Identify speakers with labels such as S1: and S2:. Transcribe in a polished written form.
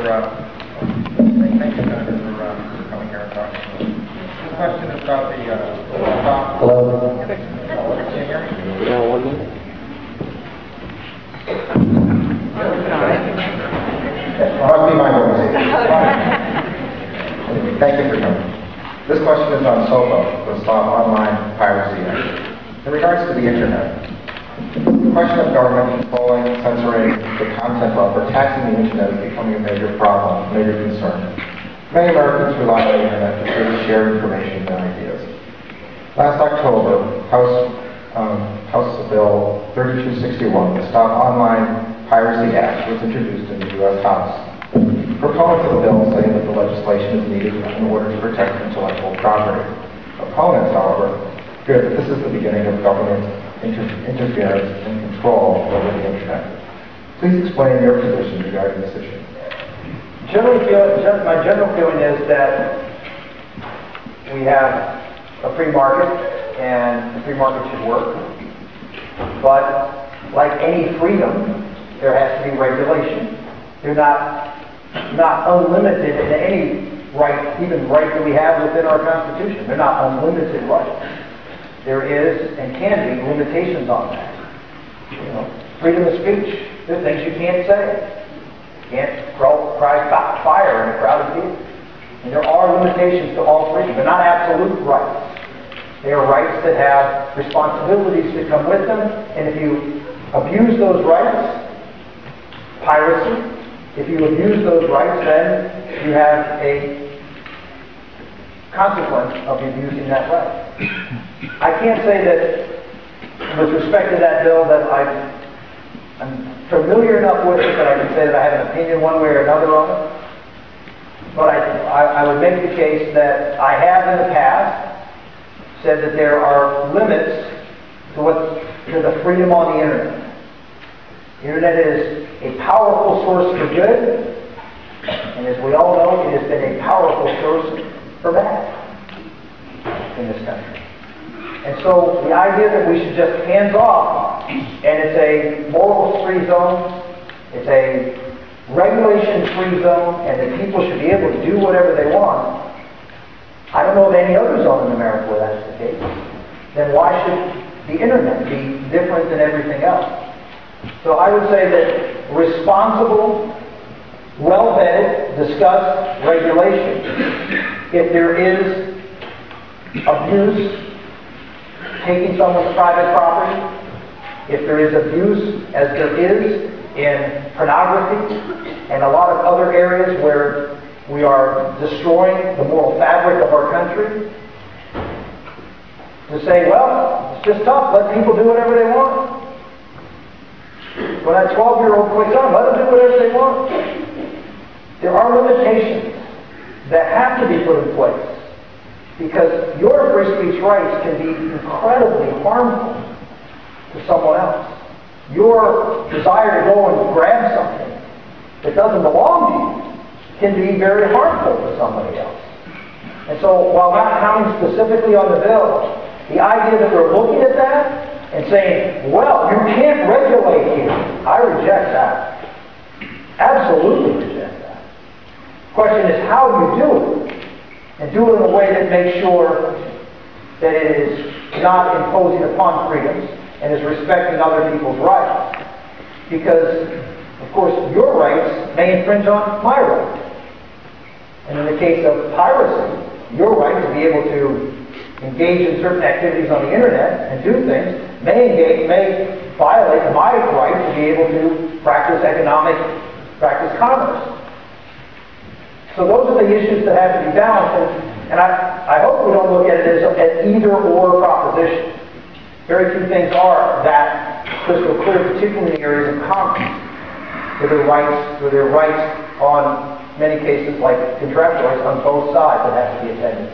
S1: thank you, Senator, for coming here and talking to us. This question is about the stop.
S2: Hello.
S1: Can you hear me?
S2: Yeah, 1 minute.
S1: Must be my voice. Thank you for coming. This question is on SOPA, the Stop Online Piracy Act. In regards to the Internet, the question of government controlling, censoring the content of, or taxing the Internet is becoming a major problem, major concern. Many Americans rely on the Internet to freely share information and ideas. Last October, House Bill 3261, the Stop Online Piracy Act, was introduced in the U.S. House. Proponents of the bill say that the legislation is needed in order to protect intellectual property. Opponents, however, fear that this is the beginning of government interference and control over the Internet. Please explain your position regarding this issue.
S3: My general feeling is that we have a free market, and the free market should work. But like any freedom, there has to be regulation. They're not unlimited in any right, even right that we have within our Constitution. They're not unlimited rights. There is and can be limitations on that. You know, freedom of speech. There are things you can't say. You can't cry fire in a crowded theater. And there are limitations to all freedom. They're not absolute rights. They are rights that have responsibilities that come with them. And if you abuse those rights, piracy, if you abuse those rights, then you have a consequence of abusing that right. I can't say that, with respect to that bill, that I'm familiar enough with it that I can say that I have an opinion one way or another on it. But I would make the case that I have in the past said that there are limits to the freedom on the Internet. The Internet is a powerful source for good, and as we all know, it has been a powerful source for bad in this country. And so the idea that we should just hands off, and it's a morals-free zone, it's a regulation-free zone, and that people should be able to do whatever they want. I don't know of any other zone in America where that's the case. Then why should the Internet be different than everything else? So I would say that responsible, well-vetted, discussed regulation. If there is abuse, taking someone's private property, if there is abuse, as there is in pornography and a lot of other areas where we are destroying the moral fabric of our country, to say, well, it's just tough, let people do whatever they want. When that 12-year-old clicks on, let them do whatever they want. There are limitations that have to be put in place, because your free speech rights can be incredibly harmful to someone else. Your desire to go and grab something that doesn't belong to you can be very harmful to somebody else. And so, while not counting specifically on the bill, the idea that we're looking at that and saying, well, you can't regulate here, I reject that. Absolutely reject that. The question is how you do it, and do it in a way that makes sure that it is not imposing upon freedoms and is respecting other people's rights. Because, of course, your rights may infringe on my rights. And in the case of piracy, your right to be able to engage in certain activities on the Internet and do things may violate my right to be able to practice commerce. So those are the issues that have to be balanced, and I hope we don't look at it as an either-or proposition. Very few things are that crystal clear, particularly in the areas of commerce, where there are rights on many cases, like contract rights on both sides that have to be attended.